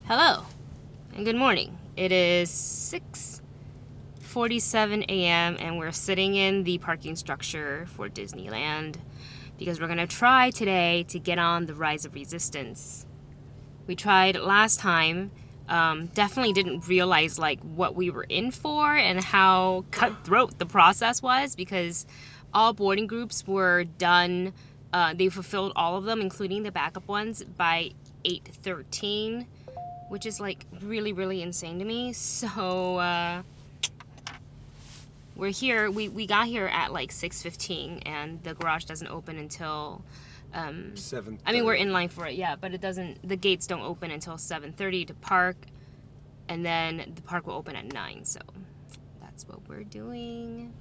Hello and good morning. It is 6:47 a.m. and we're sitting in the parking structure for Disneyland because we're going to try today to get on the Rise of Resistance. We tried last time, definitely didn't realize like what we were in for and how cutthroat the process was because all boarding groups were done. They fulfilled all of them, including the backup ones, by 8:13. Which is like really, really insane to me. So we're here. We got here at like 6:15, and the garage doesn't open until 7:30. I mean, we're in line for it, yeah, but it doesn't. The gates don't open until 7:30 to park, and then the park will open at 9. So that's what we're doing.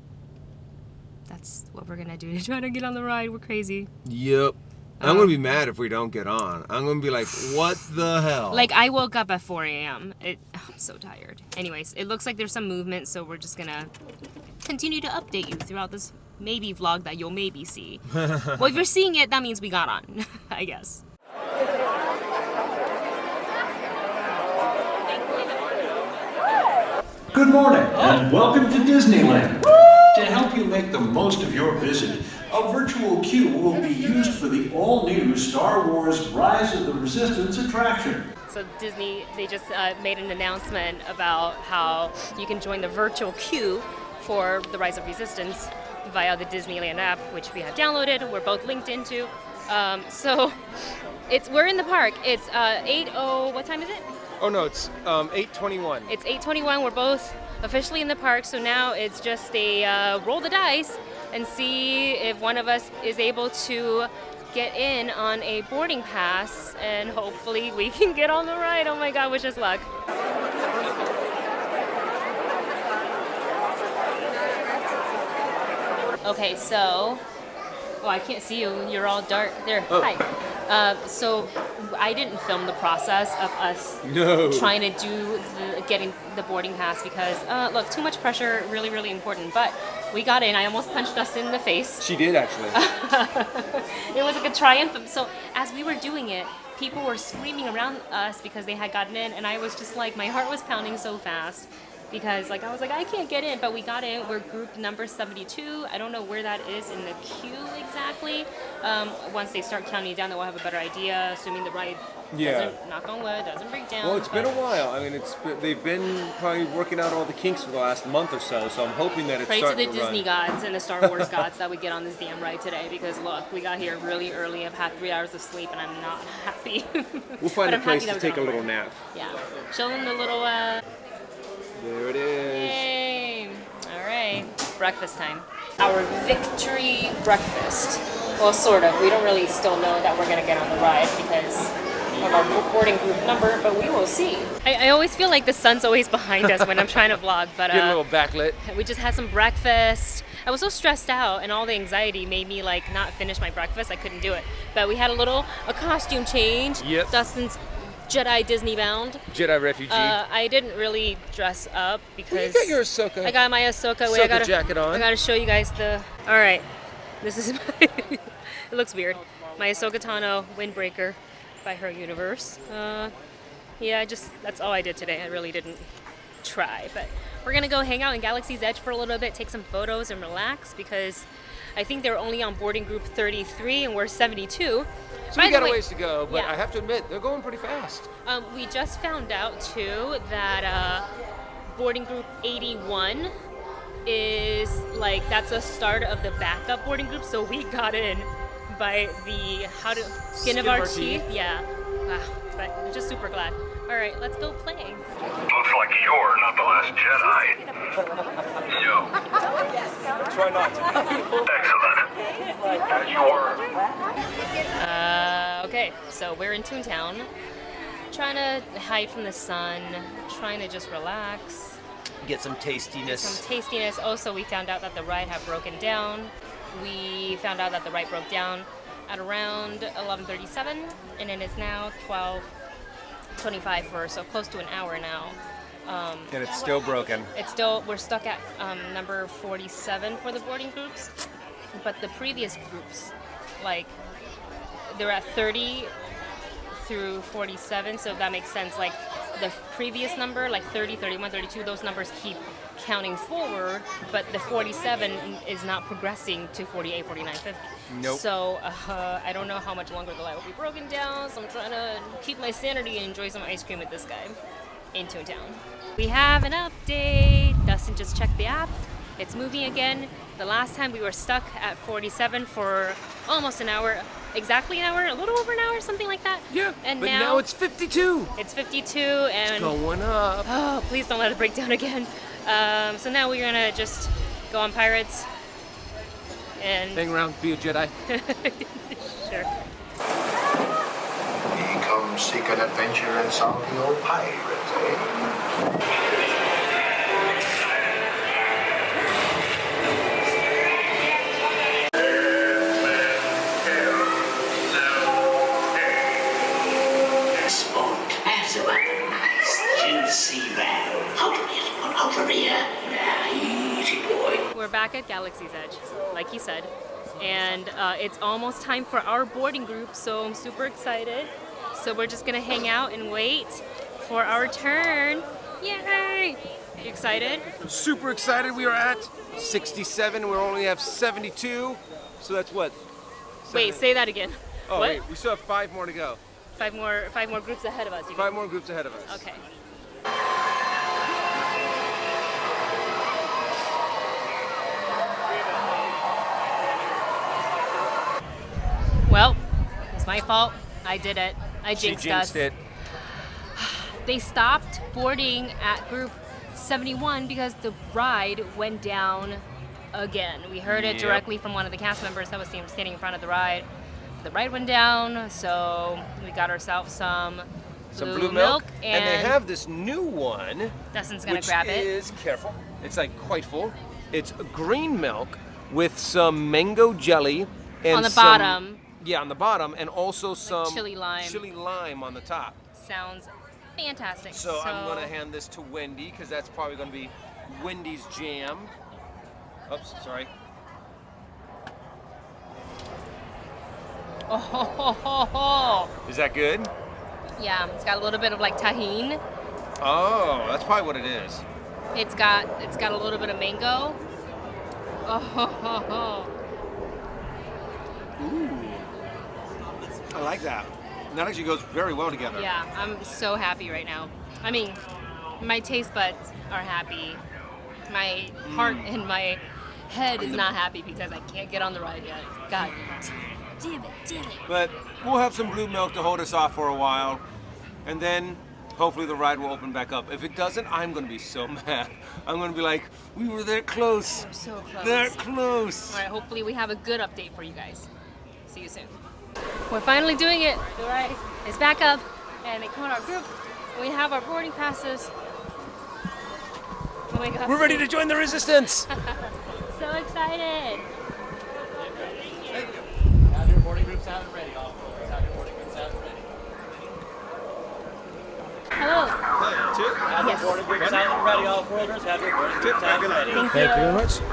That's what we're gonna do to try to get on the ride. We're crazy. Yep. I'm going to be mad if we don't get on. I'm going to be like, what the hell? Like, I woke up at 4 a.m. I'm so tired. Anyways, it looks like there's some movement, so we're just going to continue to update you throughout this maybe vlog that you'll maybe see. Well, if you're seeing it, that means we got on, I guess. Good morning, and welcome to Disneyland. To help you make the most of your visit, a virtual queue will be used for the all-new Star Wars Rise of the Resistance attraction. So Disney, they just made an announcement about how you can join the virtual queue for the Rise of Resistance via the Disneyland app, which we have downloaded. We're both linked into. So we're in the park. It's 8:00. What time is it? Oh no, it's 8:21. It's 8:21. We're both officially in the park, so now it's just a roll the dice and see if one of us is able to get in on a boarding pass, and hopefully we can get on the ride. Oh my god, wish us luck. Okay, so I can't see you. You're all dark. There. Oh. Hi. So I didn't film the process of us trying to do getting the boarding pass because, look, too much pressure, really, really important. But we got in. I almost punched Dustin in the face. She did, actually. It was like a triumph. So as we were doing it, people were screaming around us because they had gotten in. And I was just like, my heart was pounding so fast. Because I was like, I can't get in, but we got in. We're group number 72. I don't know where that is in the queue exactly. Once they start counting it down, then we'll have a better idea, assuming the ride doesn't, knock on wood, doesn't break down. Well, it's been a while. I mean, they've been probably working out all the kinks for the last month or so, so I'm hoping that it's starting to run. Pray to the Disney gods and the Star Wars gods that we get on this damn ride today, because look, we got here really early. I've had 3 hours of sleep, and I'm not happy. We'll find a place to take a little nap. Yeah. Show them the little... There it is. Yay! All right, breakfast time. Our victory breakfast. Well, sort of. We don't really still know that we're going to get on the ride because of our boarding group number, but we will see. I always feel like the sun's always behind us when I'm trying to vlog, but Get a little backlit. we just had some breakfast. I was so stressed out, and all the anxiety made me like not finish my breakfast. I couldn't do it. But we had a costume change. Yep. Dustin's Jedi Disney bound. Jedi refugee. I didn't really dress up because Well, you got your Ahsoka. I got my Ahsoka. Wait, Ahsoka jacket on. I gotta show you guys the. All right, this is. It looks weird. My Ahsoka Tano windbreaker by her universe. Yeah, that's all I did today. I really didn't try, but we're gonna go hang out in Galaxy's Edge for a little bit, take some photos, and relax because I think they're only on boarding group 33 and we're 72. So we got a ways to go, but yeah. I have to admit, they're going pretty fast. We just found out, too, that boarding group 81 is, that's a start of the backup boarding group, so we got in by the skin of our teeth. Yeah. Wow. But I'm just super glad. All right, let's go play. Looks like you're not the last Jedi. So. Try not to. Excellent. As you were. Okay, so we're in Toontown, trying to hide from the sun, trying to just relax. Get some tastiness. Also, we found out that the ride had broken down. We found out that the ride broke down at around 11:37, and it is now 12:25 so close to an hour now. And it's still broken. We're stuck at number 47 for the boarding groups, but the previous groups, they're at 30, through 47, so that makes sense. Like the previous number, like 30, 31, 32, those numbers keep counting forward, but the 47 is not progressing to 48, 49, 50. Nope. So I don't know how much longer the light will be broken down, so I'm trying to keep my sanity and enjoy some ice cream with this guy in Toontown. We have an update. Dustin just checked the app. It's moving again. The last time we were stuck at 47 for almost an hour, exactly an hour, a little over an hour, something like that. Yeah, and but now it's 52. It's 52, and It's going up. oh, please don't let it break down again. So now we're gonna just go on Pirates and Hang around, be a Jedi. sure. He comes seek an adventure and salty old pirates, eh? Sport as a nice juicy round. Over here. Now, easy boy. We're back at Galaxy's Edge, like he said, and it's almost time for our boarding group, so I'm super excited. So we're just gonna hang out and wait for our turn. Yay! You excited? Super excited. We are at 67. We only have 72. So that's what? Wait, say that again. Oh, what? wait. We still have 5 more to go. Five more groups ahead of us. You 5 more groups ahead of us. Okay. Well, it's my fault. I did it. I jinxed us. it. They stopped boarding at group 71 because the ride went down again. We heard it Yep. directly from one of the cast members that was standing in front of the ride. The ride went down, so we got ourselves some Blue milk. and they have this new one. Dustin's gonna which grab it. is, careful, it's like quite full. It's green milk with some mango jelly and On the some- bottom. Yeah, on the bottom, and also some chili lime. chili lime on the top. Sounds fantastic. So I'm gonna hand this to Wendy because that's probably gonna be Wendy's jam. Oops, sorry. Oh, ho, ho, ho, ho. Is that good? Yeah, it's got a little bit of like tahini. Oh, that's probably what it is. It's got a little bit of mango. Oh, ho, ho, ho. Ooh, I like that. That actually goes very well together. Yeah, I'm so happy right now. I mean, my taste buds are happy. My heart and my head is not happy because I can't get on the ride yet. God damn it. But we'll have some blue milk to hold us off for a while, and then hopefully the ride will open back up. If it doesn't, I'm gonna be so mad. I'm gonna be like, we were that close. So close. That close. All right, hopefully we have a good update for you guys. See you soon. We're finally doing it. The ride is back up, and they called our group. We have our boarding passes. Oh my God. We're ready to join the resistance. So excited. Have your boarding groups out and ready, all floors. Have your boarding groups out and ready. Hello. Have Yes. your boarding groups out and ready, all floors. Have your boarding groups out and ready. Thank you very much. You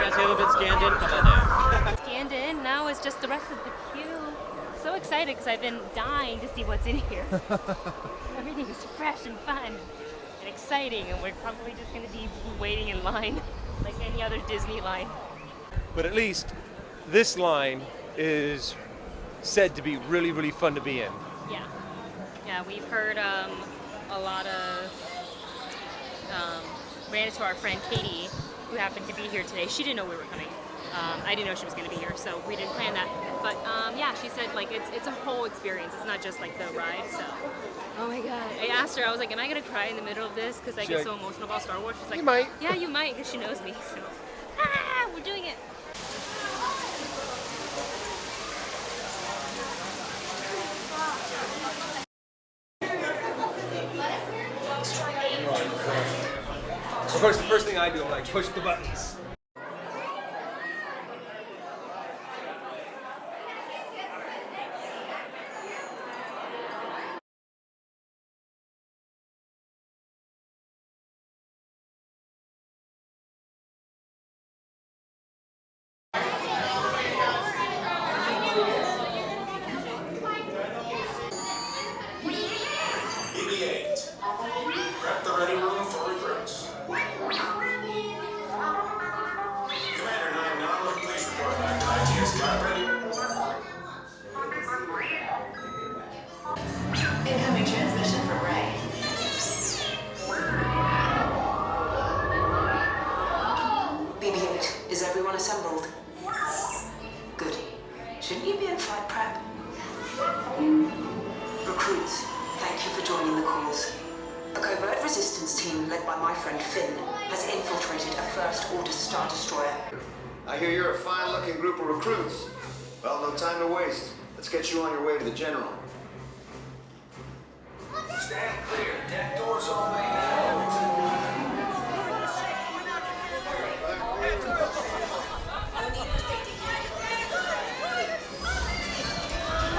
guys have a bit scanned in, come on in. Scanned in. Now it's just the rest of the queue. So excited because I've been dying to see what's in here. Everything is fresh and fun and exciting, and we're probably just going to be waiting in line like any other Disney line. But at least this line is said to be really, really fun to be in. Yeah. Yeah, we've heard a lot of, ran into our friend Katie, who happened to be here today. She didn't know we were coming. I didn't know she was going to be here, so we didn't plan that. But yeah, she said like it's a whole experience. It's not just like the ride. So, oh my God! I asked her. I was like, "Am I going to cry in the middle of this because I get She's so emotional about Star Wars?" She's like, "You might." Yeah, you might, because she knows me. So, we're doing it. Of course, the first thing I do, I'm like, push the buttons. Prep the ready room for recruits. Commander 9-9, please report back to ITS Sky ready. Incoming transmission from Ray. BB-8, is everyone assembled? Good. Shouldn't you be in flight prep? Recruits, thank you for joining the cause. A covert resistance team led by my friend Finn has infiltrated a First Order Star Destroyer. I hear you're a fine-looking group of recruits. Well, no time to waste. Let's get you on your way to the General. Stand clear. Deck doors only.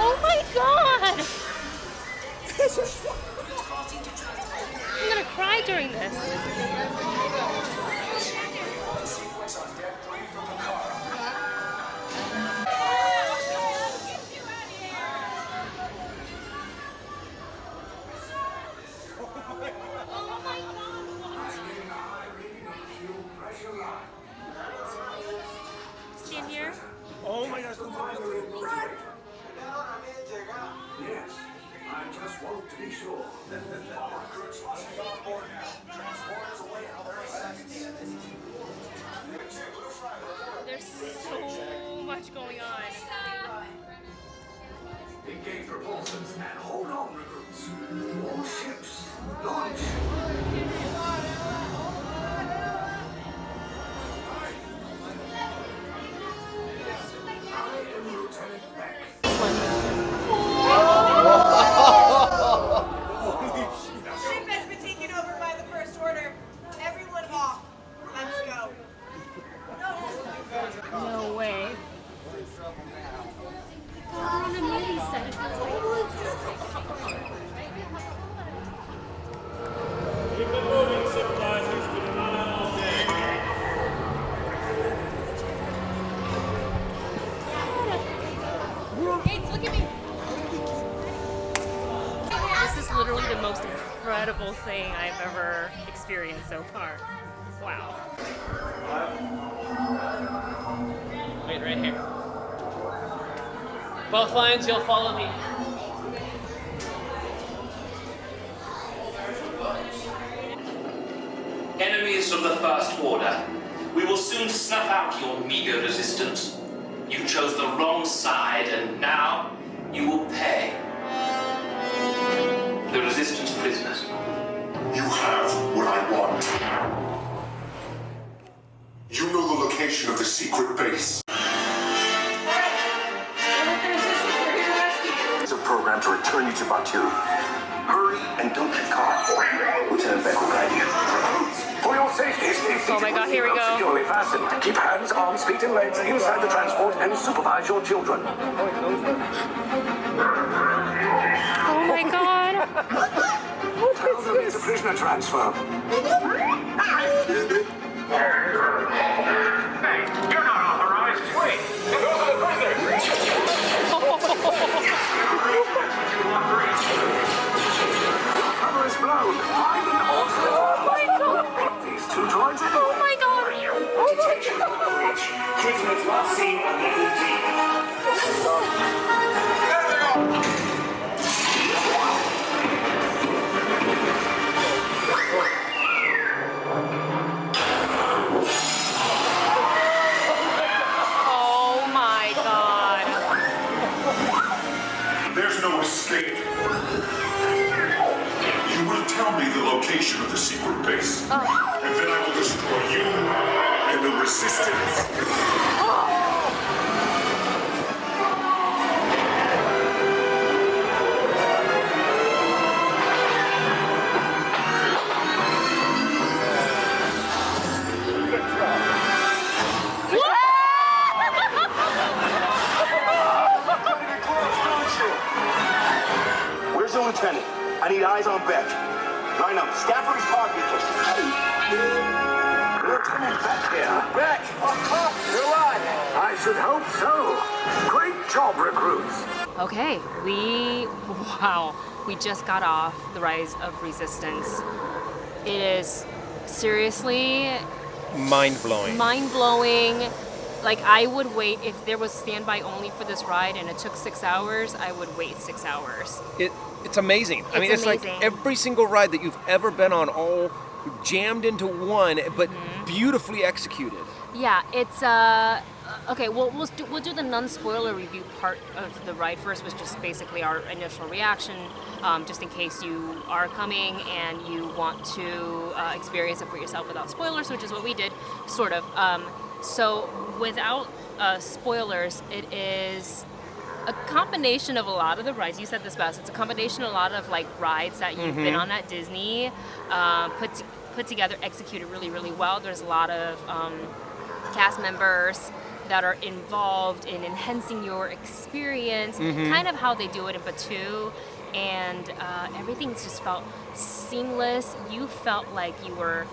Oh my god! I'm gonna cry during this. Sequence on deck 3 for Picard. Stand here. Oh my gosh, yes, I just want to be sure. Recruits must be on board now. Transporters away on their assignments. There's so much going on. Engage propulsions and hold on, recruits. All ships, launch. I am Lieutenant Beck. Ship has been taken over by the First Order. Everyone off. Let's go. No way. We're on a movie set. Keep it moving, sympathizers. We do not have all day. Gates, look at me. This is literally the most incredible thing I've ever experienced so far. Wow. Wait, right here. Both lines, you'll follow me. Enemies of the First Order, we will soon snuff out your meager resistance. You chose the wrong side, and now you will pay. The Resistance prisoners. You have what I want. You know the location of the secret base. It's a program to return you to Batu. Hurry and don't get caught. Lieutenant Beck will guide you. For your safety, stay seated. Oh my god, here we go. Securely fastened. Keep hands, arms, feet, and legs inside the transport and supervise your children. Oh my god. Tell them it's a prisoner transfer. Hey, you're not authorized. Wait, those are the prisoners. Cover is blown. Find an alternate. Oh my god. These two droids anyway. Oh my god. Detection breach. Prisoners last seen on level D. Oh my god. There's no escape. You will tell me the location of the secret base. And then I will destroy you and the resistance. Where's the lieutenant? I need eyes on Beck. Line up. Stafford's parking. Lieutenant Beck here. Beck! You're alive. I should hope so. Great job, recruits. Okay, wow. We just got off the Rise of Resistance. It is seriously Mind-blowing. mind-blowing. Like, I would wait, if there was standby only for this ride and it took 6 hours, I would wait 6 hours. It's amazing. I mean, it's like amazing. every single ride that you've ever been on, all jammed into one, but beautifully executed. Yeah, it's okay. We'll do the non-spoiler review part of the ride first, which is basically our initial reaction, just in case you are coming and you want to experience it for yourself without spoilers, which is what we did, sort of. So without spoilers, it is a combination of a lot of the rides. You said this best. It's a combination of a lot of like rides that you've been on at Disney, put together, executed really, really well. There's a lot of cast members that are involved in enhancing your experience, kind of how they do it in Batu, and everything just felt seamless. You felt like you were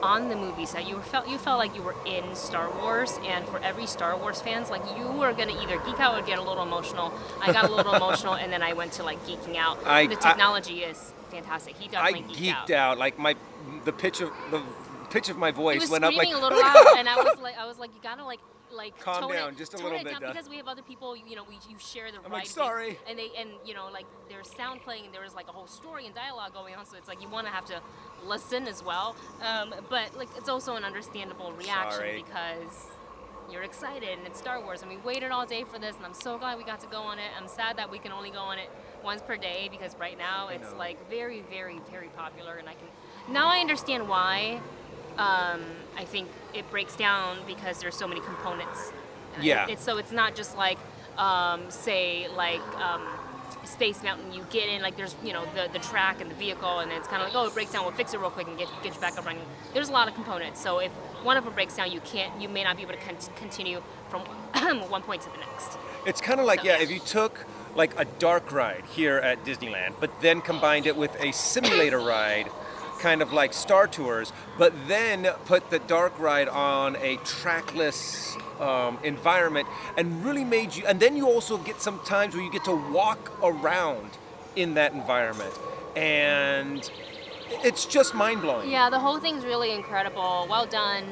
on the movie set. You felt like you were in Star Wars, and for every Star Wars fans, like, you were gonna either geek out or get a little emotional. I got a little emotional, and then I went to like geeking out. The technology is fantastic. He definitely geeked out. Like the pitch of my voice went up like. He was screaming a little loud, and I was like, you gotta like calm tone down just a little bit, because we have other people. You share the ride. I'm like, sorry. And like there's sound playing, and there was like a whole story and dialogue going on. So it's like you want to have to listen as well. But like it's also an understandable reaction because you're excited and it's Star Wars, and we waited all day for this, and I'm so glad we got to go on it. I'm sad that we can only go on it once per day because right now it's like very, very, very popular, and I understand why. I think it breaks down because there's so many components. Yeah. It's not just like, say, like Space Mountain. You get in, like, there's the track and the vehicle, and it's kind of like, it breaks down. We'll fix it real quick and get you back up running. There's a lot of components. So if one of them breaks down, you may not be able to continue from one point to the next. It's kind of like if you took like a dark ride here at Disneyland, but then combined it with a simulator ride, kind of like Star Tours, but then put the dark ride on a trackless environment and really made you, and then you also get some times where you get to walk around in that environment, and it's just mind-blowing. Yeah, the whole thing's really incredible. Well done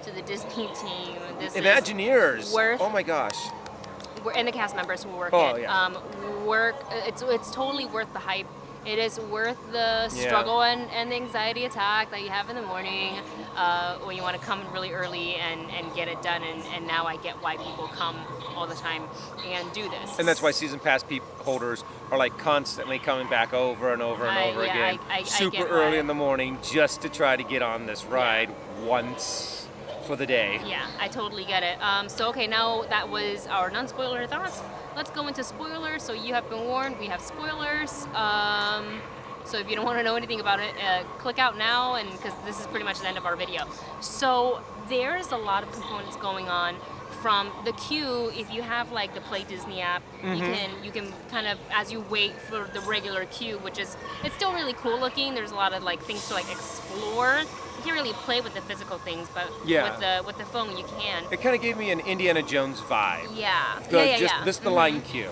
to the Disney team. This Imagineers. Oh my gosh. And the cast members who work it. Yeah. It's totally worth the hype. It is worth the struggle and the anxiety attack that you have in the morning when you want to come really early and get it done. And now I get why people come all the time and do this. And that's why season pass holders are like constantly coming back over and over and over again, super early in the morning, just to try to get on this ride once for the day. Yeah, I totally get it. So okay, now that was our non-spoiler thoughts. Let's go into spoilers. So you have been warned, we have spoilers. So if you don't want to know anything about it, click out now, and because this is pretty much the end of our video. So there's a lot of components going on from the queue. If you have like the Play Disney app, you can kind of, as you wait for the regular queue, which is, it's still really cool looking. There's a lot of like things to like explore. You can't really play with the physical things, but with the phone you can. It kind of gave me an Indiana Jones vibe. Yeah. This the line queue.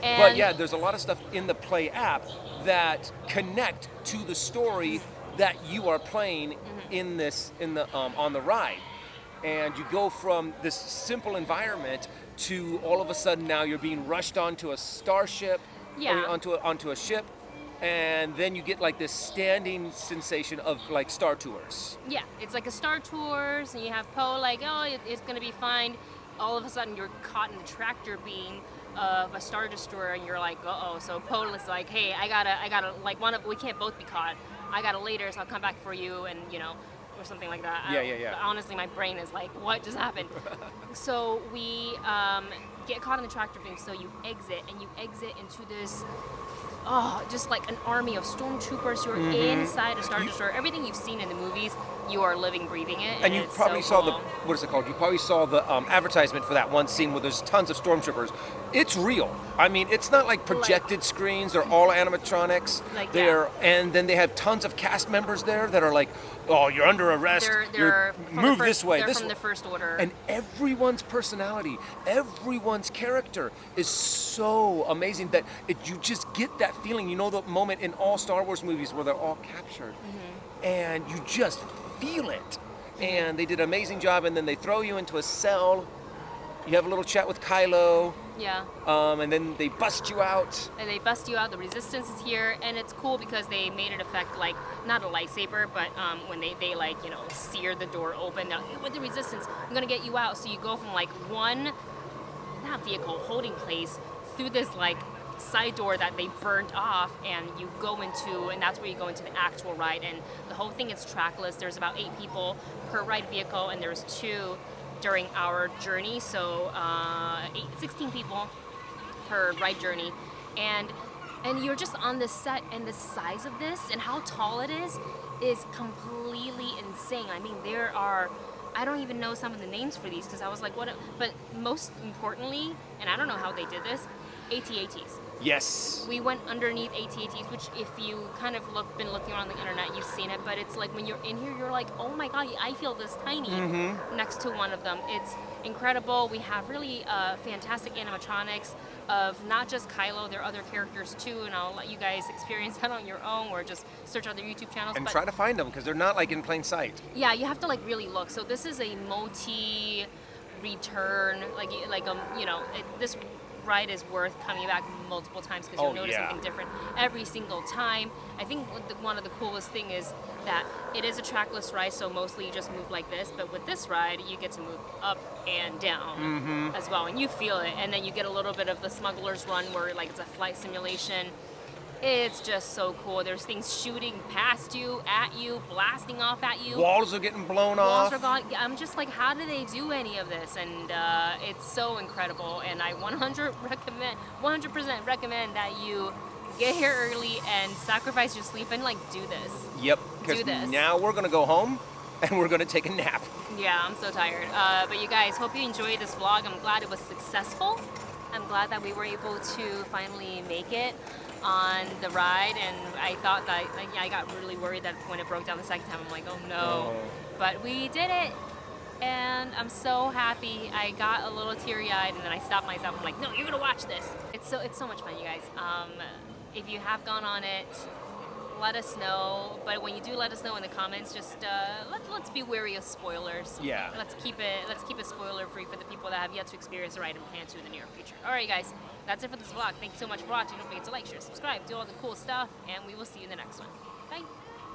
But yeah, there's a lot of stuff in the Play app that connect to the story that you are playing in the on the ride. And you go from this simple environment to all of a sudden now you're being rushed onto a starship, onto a ship, and then you get like this standing sensation of like Star Tours. Yeah, it's like a Star Tours, and you have Poe like, it's gonna be fine. All of a sudden you're caught in the tractor beam of a Star Destroyer, and you're like, so Poe is like, hey, I gotta like we can't both be caught. I gotta later, so I'll come back for you, and or something like that. Yeah. Honestly, my brain is like, what just happened? So we get caught in the tractor beam, so you exit into this, just like an army of stormtroopers. You're inside a Star Destroyer. Everything you've seen in the movies, you are living, breathing it. And you probably saw what is it called? You probably saw the advertisement for that one scene where there's tons of stormtroopers. It's real. I mean, it's not like projected screens. They're all animatronics. And then they have tons of cast members there that are like, you're under arrest. Move this way. They're from the First Order. And everyone's personality, everyone's character is so amazing that you just get that feeling. You know the moment in all Star Wars movies where they're all captured, and you just feel it. And they did an amazing job. And then they throw you into a cell. You have a little chat with Kylo. Yeah. And then they bust you out. And they bust you out. The Resistance is here, and it's cool because they made it affect like not a lightsaber, but when they like sear the door open. Now with the Resistance, I'm gonna get you out. So you go from like one, not vehicle, holding place through this like side door that they burnt off, and you go into, and that's where you go into the actual ride. And the whole thing is trackless. There's about 8 people per ride vehicle, and there's 2 during our journey, so 16 people per ride journey, and you're just on this set, and the size of this and how tall it is completely insane. I mean, there are, I don't even know some of the names for these because I was like, what? But most importantly, and I don't know how they did this, AT-ATs. Yes. We went underneath AT-ATs, which if you kind of been looking around the internet, you've seen it, but it's like when you're in here, you're like, oh my God, I feel this tiny next to one of them. It's incredible. We have really fantastic animatronics of not just Kylo, there are other characters too, and I'll let you guys experience that on your own or just search on their YouTube channels. And try to find them because they're not like in plain sight. Yeah, you have to like really look. So this is a multi-return, this ride is worth coming back multiple times because you'll notice something different every single time. I think one of the coolest thing is that it is a trackless ride, so mostly you just move like this, but with this ride you get to move up and down as well, and you feel it. And then you get a little bit of the smuggler's run where like it's a flight simulation. It's just so cool. There's things shooting past you, at you, blasting off at you. Walls are getting blown off. I'm just like, how do they do any of this? And it's so incredible. And I 100% recommend that you get here early and sacrifice your sleep and like do this. Yep. Because now we're gonna go home and we're gonna take a nap. Yeah, I'm so tired. But you guys, hope you enjoyed this vlog. I'm glad it was successful. I'm glad that we were able to finally make it on the ride, and I thought that I got really worried that when it broke down the second time, I'm like, oh no. But we did it, and I'm so happy. I got a little teary-eyed, and then I stopped myself. I'm like, no, you're gonna watch this. It's so much fun, you guys. If you have gone on it, let us know. But when you do let us know in the comments, just let's be wary of spoilers. Yeah. Let's keep it spoiler free for the people that have yet to experience the ride and plan to in the near future. All right, guys, that's it for this vlog. Thank you so much for watching. Don't forget to like, share, subscribe, do all the cool stuff, and we will see you in the next one. Bye.